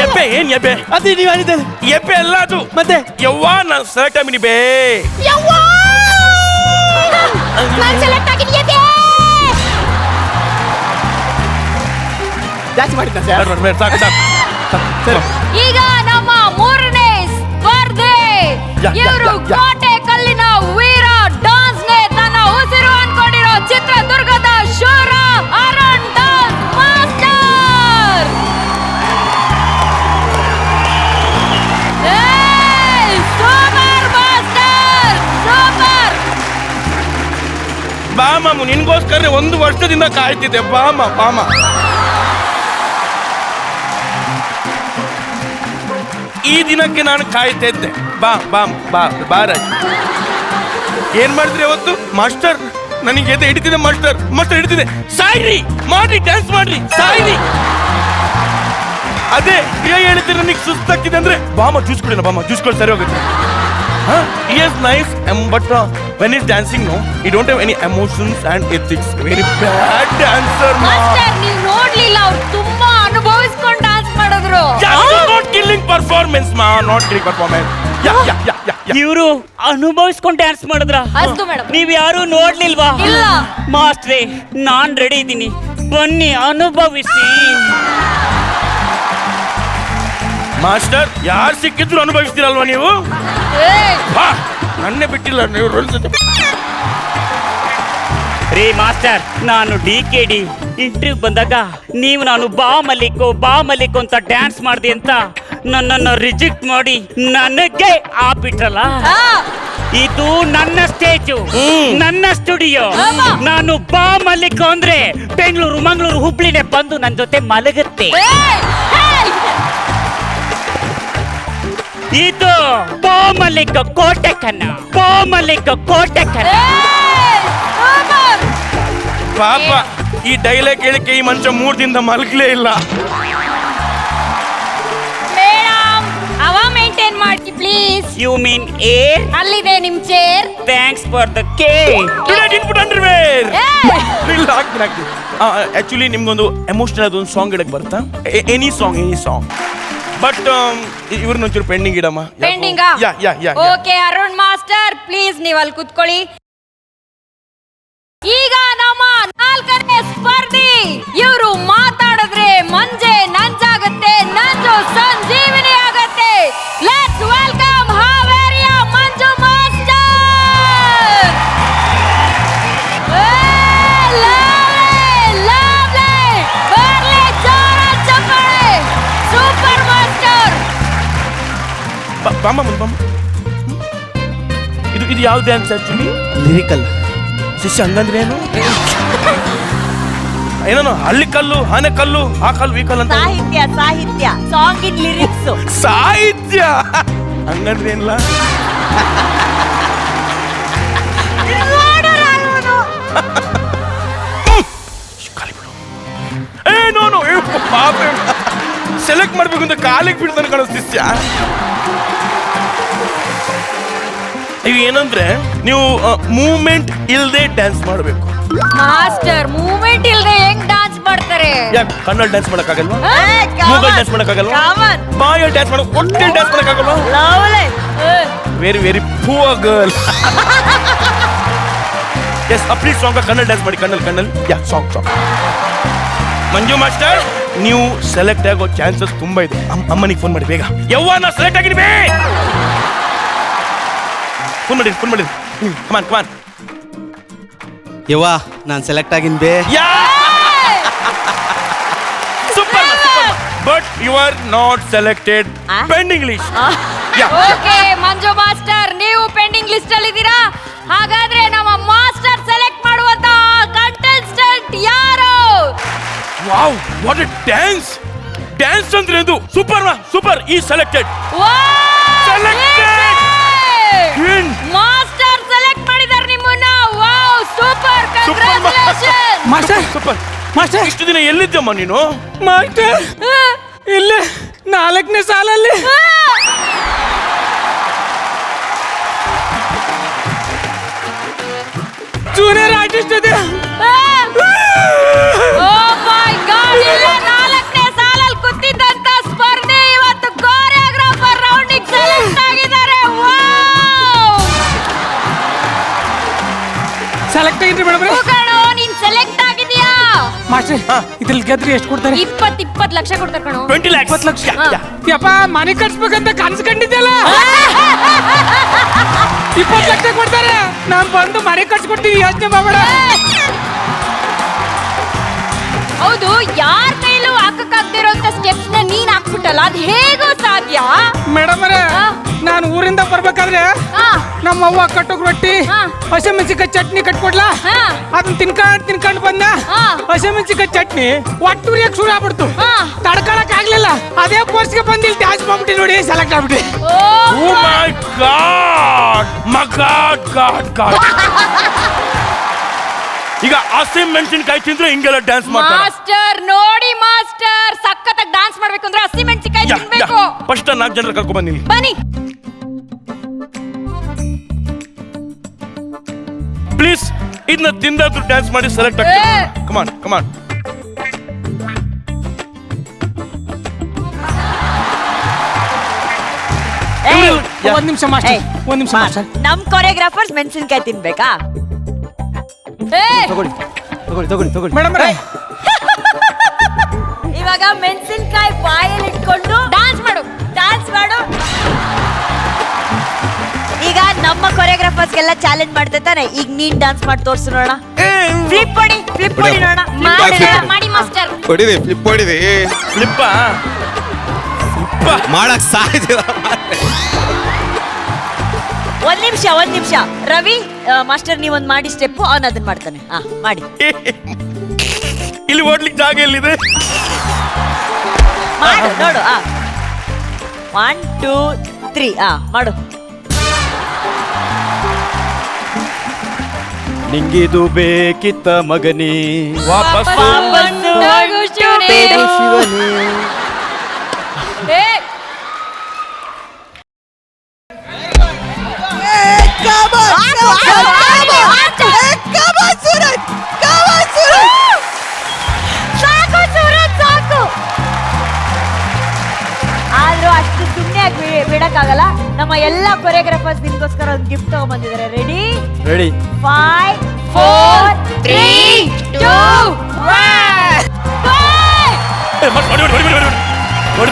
ಎಬ್ಬೆ ಏನ್ ಎಬ್ಬೆ ಅದೇ ನೀವ್ ಹೇಳಿದ್ದೆ ಎಬ್ಬೆ ಅಲ್ಲ ಅದು ಮತ್ತೆ ಯವ್ವ ನಾನು ಸೆಲೆಕ್ಟ್ ಆಗಿನಿ ಬೇ ನಾನು ಸೆಲೆಕ್ಟ್ ಆಗಿನಿ ಎಬ್ಬೆ ಜಾಸ್ತಿ ಮಾಡಿದ್ದ ಸಾಕು ಸಾಕು ಸರಿ ಈಗ ನಮ್ಮ ಮೂರನೇ ಸ್ಪರ್ಧೆ ಇವರು ಕೋಟೆ ಕಲ್ಲಿನ ವೀರ ಡಾನ್ಸ್ ನೇ ತನ್ನ ಉಸಿರು ಅನ್ಕೊಂಡಿರೋ ಚಿತ್ರದುರ್ಗದ ಶೂರ Arun dance master. Super master super. ಬಾಮ ನಿನ್ಗೋಸ್ಕರ 1 ವರ್ಷದಿಂದ ಕಾಯ್ತಿದ್ದೆ ಬಾಮ ಈ ದಿನಕ್ಕೆ ನಾನು ಕಾಯ್ತಾ ಇದ್ದೆ ಬಾರಾಜ್ ಏನ್ ಮಾಡಿದ್ರಿ ಅವತ್ತು ಮಾಸ್ಟರ್ ನನಗೆ ಎದೆ ಹಿಡಿತಿದೆ ಮಾಸ್ಟರ್ ಹಿಡಿತಿದೆ ಸಾಯ್ರಿ ಮಾಡ್ರಿ ಡ್ಯಾನ್ಸ್ ಮಾಡ್ರಿ ಸಾಯ್ರಿ ಅದೇ ಹೇಳ್ತೀರ ನನಗೆ ಸುಸ್ತಾಗ್ತಿದೆ ಅಂದ್ರೆ ಬಾಮ ಜ್ಯೂಸ್ ಕುಡಿ ಸರಿ ಹೋಗುತ್ತೆ he is nice but when he's dancing no he don't have any emotions and ethics very bad dancer master ನೀವು ನೋಡ್ಲಿಲ್ಲ ಅವ್ರು ತುಂಬಾ ಅನುಭವಿಸ್ಕೊಂಡು ಡ್ಯಾನ್ಸ್ ಮಾಡಿದ್ರು. not killing performance not killing performance ಇವರು ಅನುಭವಿಸ್ಕೊಂಡು ಡ್ಯಾನ್ಸ್ ಮಾಡಿದ್ರ ಅಷ್ಟು ಮೇಡಮ್ ನೀವ್ ಯಾರು ನೋಡ್ಲಿಲ್ವಾ ಇಲ್ಲ ಮಾಸ್ಟ್ರೇ ನಾನ್ ರೆಡಿ ಇದ್ದೀನಿ ಬನ್ನಿ ಅನುಭವಿಸಿ ಮಾಸ್ಟರ್ ಯಾರು ಸಿಕ್ಕಿದ್ರು ಅನುಭವಿಸ್ತೀರಲ್ವಾ ನೀವು ನನ್ನೇ ಬಿಟ್ಟಿಲ್ಲ ನೀವು ರೇ ಮಾಸ್ಟರ್ ನಾನು DKD ಇಂಟರ್ವ್ಯೂ ಬಂದಾಗ ನೀವು ನಾನು ಬಾ ಮಲ್ಲಿಕ್ ಅಂತ ಡ್ಯಾನ್ಸ್ ಮಾಡಿದೆ ಅಂತ ನನ್ನನ್ನು ರಿಜೆಕ್ಟ್ ಮಾಡಿ ನನಗೆ ಆಪಿಟ್ರಲ್ಲ ಇದು ನನ್ನ ಸ್ಟೇಜು ನನ್ನ ಸ್ಟುಡಿಯೋ ನಾನು ಬಾ ಮಲ್ಲಿಕ್ ಅಂದ್ರೆ ಬೆಂಗಳೂರು ಮಂಗಳೂರು ಹುಬ್ಳಿನೇ ಬಂದು ನನ್ನ ಜೊತೆ ಮಲಗುತ್ತೆ ಇದು ಬಾ ಮಲ್ಲಿಕ್ ಕೋಟೆ ಕನ್ನ ಪಾಪ ಈ ಡೈಲಾಗ್ ಹೇಳಿಕೆ ಈ ಮನುಷ್ಯ 3 ದಿನದ ಮಲಗಲೇ ಇಲ್ಲ ಮೇಡಮ್ ಅವ ಮೇಂಟೈನ್ ಮಾಡಿ ಪ್ಲೀಸ್. ಯು ಮೀನ್ ಏರ್ ಅಲ್ಲಿದೆ ನಿಮ್ chair. Thanks for the cake. Input underwear ಇಲ್ಲ ಹಾಕ್ತೀನಿ ಆಕ್ಚುಲಿ ನಿಮ್ಗೊಂದು ಎಮೋಷನಲ್ ಆದ ಒಂದು ಸಾಂಗ್ ಹೇಳಕ್ ಬರ್ತಾ ಎನಿ ಸಾಂಗ್ ಬಟ್ ಇವ್ರನ್ನ ಒಂಚೂರು ಪೆಂಡಿಂಗ್ ಇಡಮ್ಮ. ಪೆಂಡಿಂಗಾ? ಓಕೆ ಅರುಣ್ ಮಾಸ್ಟರ್ ಪ್ಲೀಸ್ ನೀವು ಅಲ್ಲಿ ಕುತ್ಕೊಳ್ಳಿ. ಈಗ ನಮ್ಮ 4ನೇ ಸ್ಪರ್ಧಿ ಇವರು ಮಾತಾಡಿದ್ರೆ ಮಂಜೆ ನಂಜಾಗತ್ತೆ ನಂಜು ಸಂಜೀವಿನಿ ಆಗತ್ತೆ. ಲೆಟ್ಸ್ ವೆಲ್ಕಮ್ ಹಾವೇರಿಯ ಮಂಜು ಮಾಸ್ಟರ್. ಬರ್ಲಿ ಜೋರ ಚಪ್ಪಾಳೆ. Super master. ಇದು ಯಾವ ಡ್ಯಾನ್ಸ್ ಆಕ್ಚುಲಿ? ಲಿರಿಕಲ್ ಶಿಷ್ಯ ಹಂಗಂದ್ರೆ ಏನು? ಏನೋ ಹಳ್ಳಿ ಕಲ್ಲು ಆನೆ ಕಲ್ಲು ಆ ಕಲ್ಲು ಈ ಕಲ್ಲು ಅಂತ ಸಾಹಿತ್ಯ ಸಾಂಗ್ ಇನ್ ಲಿರಿಕ್ಸ್ ಸಾಹಿತ್ಯ ಹಂಗಂದ್ರೆ ಏನಿಲ್ಲ. ಸೆಲೆಕ್ಟ್ ಮಾಡ್ಬೇಕು ಅಂತ ಕಾಲಿಗೆ ಬಿಡ್ತಾನೆ ಕಾಣೋ ಶಿಷ್ಯ. ಇವು ಏನಂದ್ರೆ ನೀವು ಮೂವ್ಮೆಂಟ್ ಇಲ್ದೆ ಡ್ಯಾನ್ಸ್ ಮಾಡಬೇಕು. ಮಾಸ್ಟರ್ ಮೂವ್ಮೆಂಟ್ ಇಲ್ದೆ ಹೆಂಗ್ ಡ್ಯಾನ್ಸ್ ಮಾಡ್ತಾರೆ? ಯಾಕೆ ಕಣ್ಣಲ್ಲಿ ಡ್ಯಾನ್ಸ್ ಮಾಡಕ್ಕಾಗಲ್ವಾ? ಮೂಗಲ್ಲಿ ಡ್ಯಾನ್ಸ್ ಮಾಡಕ್ಕಾಗಲ್ವಾ? ಬಾಯಲ್ಲಿ ಡ್ಯಾನ್ಸ್ ಮಾಡಕ್ ಒಟ್ಟೆ ಡ್ಯಾನ್ಸ್ ಮಾಡಕ್ಕಾಗಲ್ವಾ? Very very poor girl. Yes please song ಕಣ್ಣಲ್ಲಿ ಡ್ಯಾನ್ಸ್ ಮಾಡಿ ಕಣ್ಣಲ್ಲಿ ಯಾ ಸಾಂಗ್ ಮಂಜು ಮಾಸ್ಟರ್ ನೀವು ಸೆಲೆಕ್ಟ್ ಆಗೋ ಚಾನ್ಸಸ್ ತುಂಬಾ ಇದೆ. ಅಮ್ಮನಿಗೆ ಫೋನ್ ಮಾಡಿ ಬೇಗ. ಯವ್ವ ನಾ ಸೆಲೆಕ್ಟ್ ಆಗಿನಿ ಬೇ. ಫೋನ್ ಮಾಡಿ ಕಮಾನ್ ಯವ್ವ ನಾನು ಸೆಲೆಕ್ಟ್ ಆಗಿನ್ ಬೇ. Super but you are not selected. Pending list. Okay Manju master ನೀವು ಪೆಂಡಿಂಗ್ ಲಿಸ್ಟ್ ಅಲ್ಲಿ ಇದ್ದೀರಾ. ಹಾಗಾದ್ರೆ ನಮ್ಮ ಮಾಸ್ಟರ್ ಸೆಲೆಕ್ಟ್ ಮಾಡುವಂತ ಕಂಟೆಸ್ಟೆಂಟ್ ಯಾರು? ವಾವ್ ವಾಟ್ ಎ ಡ್ಯಾನ್ಸ್ ಅಂದ್ರೆ ಇದು ಸೂಪರ್ ಈ ಸೆಲೆಕ್ಟೆಡ್ ಮಾಸ್ಟರ್ ಸೆಲೆಕ್ಟ್ ಮಾಡಿದ್ದಾರೆ ನಿಮ್ಮನ್ನ. ವಾವ್ ಸೂಪರ್ ಕಂಗ್ರಾಚುಲೇಷನ್ ಮಾಸ್ಟರ್ ಇಷ್ಟು ದಿನ ಎಲ್ಲಿದ್ದಮ್ಮ ನೀನು? ಮಾಸ್ಟರ್ ಇಲ್ಲೇ 4ನೇ ಸಾಲಲ್ಲಿ ಜೂನಿಯರ್ ಆರ್ಟಿಸ್ಟ್ ಇದೆ. ಓ ಮೈ ಗಾಡ್ ಇಲ್ಲ 4ನೇ ಸಾಲಲ್ಲಿ ಕೂತಿದ್ದಂತ ಸ್ಪರ್ಧೆ ಇವ ಮಾಸ್ಟರ್ ಇದ್ರಲ್ಲಿ ಗೆದ್ರಿ ಎಷ್ಟು ಕೊಡ್ತಾರೆ? 20 ಲಕ್ಷ ಕೊಡ್ತಾರೆ ಕಣೋ. 20 lakhs. 20 ಲಕ್ಷ. Yeah, yeah. ಯಪ್ಪ ಮನೆ ಕಟ್ಸ್ಬೇಕಂತ ಕನ್ಸ್ಕೊಂಡಿದ್ದಲ್ಲ. 20 ಲಕ್ಷ ಕೊಡ್ತಾರೆ. ನಾನ್ ಬಂದು ಮನೆ ಕಟ್ಸ್ಕೊಡ್ತೀನಿ, ಯೋಚನೆ ಮಾಡಬೇಡ. ಹೌದು, ಯಾರ ಕೈಲೂ ಹಾಕಕ್ಕಾಗ್ದಿರೋಂತ ಸ್ಟೆಪ್ಸ್ ನ ನೀನ್ ಹಾಕ್ಬಿಟ್ಟಲ್ಲ, ಅದ್ ಹೇಗೋ ಸಾಧ್ಯ? ಮೇಡಮ್ ಅವರೇ, ನಾನು ಊರಿಂದ ಬರ್ಬೇಕಾದ್ರೆ ಹಾ. ನಮ್ಮ ಅವ್ವ ಕಟ್ಟೋಕ್ ರೊಟ್ಟಿ ಹಾ. ಹಸಿಮೆಣಸಿನಕಾಯಿ ಚಟ್ನಿ ಕಟ್ಕೊಡ್ಲಾ, ಹಾ. ಅದನ್ನ ತಿನ್ಕೊಂಡ್ ಬಂದ. ಹಾ. ಹಸಿಮೆಣಸಿನಕಾಯಿ ಚಟ್ನಿ ಒಟ್ಟೂರಿಯಕ್ ಶುರು ಆಗ್ಬಿಡ್ತು. ಹಾ. ತಡ್ಕೊಳಕ್ ಆಗ್ಲಿಲ್ಲ. ಅದೇ ಕೋರ್ಸ್ಗೆ ಬಂದು ಇಲ್ಲಿ ಡ್ಯಾನ್ಸ್ ಮಾಡ್ಬಿಟ್ಟು ನೋಡಿ, ಸೆಲೆಕ್ಟ್ ಆಗ್ಬಿಟ್ಟು. Oh my God! My God, God, God. ಈಗ ಹಸಿಮೆಣಸಿನಕಾಯಿ ತಿಂದ್ರೆ ಹಿಂಗೆಲ್ಲ ಡ್ಯಾನ್ಸ್ ಮಾಡ್ತಾರೆ. ಮಾಸ್ಟರ್ ನೋಡಿ ಮಾಸ್ಟರ್, ಸಖತ್ತಾಗಿ ಡ್ಯಾನ್ಸ್ ಮಾಡ್ಬೇಕು ಅಂದ್ರೆ ಹಸಿಮೆಣಸಿನಕಾಯಿ ತಿನ್ಬೇಕು. ಫಸ್ಟ್ 4 ಜನರ ಕರ್ಕೊಂಡ್ ಬನ್ನಿ. ಬನ್ನಿ ಪ್ಲೀಸ್, ಇದನ್ನ ತಿಂದಾದ್ರು ಡ್ಯಾನ್ಸ್ ಮಾಡಿ ಸೆಲೆಕ್ಟ್ ಆಗ್ತಾರೆ. ಕಮಾನ್ ಕಮಾನ್. ಒಂದ್ ನಿಮಿಷ ಮಾಸ್ಟರ್, ಒಂದ್ ನಿಮಿಷ ಮಾಸ್ಟರ್. ನಮ್ ಕೊರಿಯೋಗ್ರಾಫರ್ಸ್ ಮೆಣಸಿನ್ಕಾಯಿ ತಿನ್ಬೇಕಾ? ಮೇಡಮ್ ಅವರೇ, ಇವಾಗ ಮೆಣಸಿನ್ಕಾಯಿ ಬಾಯಲ್ಲಿ ಇಟ್ಕೊಂಡು ಡ್ಯಾನ್ಸ್ ಮಾಡು. ಈಗ ನಮ್ಮ ಕೊರಿಯೋಗ್ರಾಫರ್ಸ್ಗೆಲ್ಲ ಚಾಲೆಂಜ್ ಮಾಡ್ತಾ ತಾನೆ, ಈಗ ನೀನ್ ಡ್ಯಾನ್ಸ್ ಮಾಡಿ ತೋರ್ಸು ನೋಡೋಣ. ಫ್ಲಿಪ್ ಹೊಡಿ ನೋಡೋಣ. ಮಾಡಿ ಮಾಸ್ಟರ್. ಹೊಡಿದೆ, ಫ್ಲಿಪ್ ಹೊಡಿದೆ. ಫ್ಲಿಪ್ಪ ಮಾಡಕ್ ಸಾಧ್ಯ. ಒಂದ್ ನಿಮಿಷ ರವಿ ಮಾಸ್ಟರ್ ನೀವೊಂದ್ ಮಾಡಿ ಸ್ಟೆಪ್, ಅವನ್ ಅದನ್ನ ಮಾಡ್ತಾನೆ. ಮಾಡಿ. ಇಲ್ಲಿ ಓಡ್ಲಿಕ್ಕೆ ಜಾಗ ಎಲ್ಲಿದೆ? ಮಾಡು ನೋಡು. 1 2 3 ಮಾಡು. ನಿಂಗಿದು ಬೇಕಿತ್ತ ಮಗನೇ, ವಾಪಸ್ ಹೋಗು ಶಿವನೇ. ಏ, ಸಾಕು ಸೂರಜ್, ಸಾಕು. ಆದ್ರೂ ಅಷ್ಟು ಸುಮ್ಮನೆ ಬಿಡಕ್ಕಾಗಲ್ಲ. ನಮ್ಮ ಎಲ್ಲಾ ಕೊರಿಯೋಗ್ರಾಫರ್ಸ್ ನಿಮ್ಗೋಸ್ಕರ ಒಂದು ಗಿಫ್ಟ್ ತಗೊಂಡ್ಬಂದಿದ್ದಾರೆ. ರೆಡಿ? ರೆಡಿ. 5 4 3 2 1 ನೋಡಿ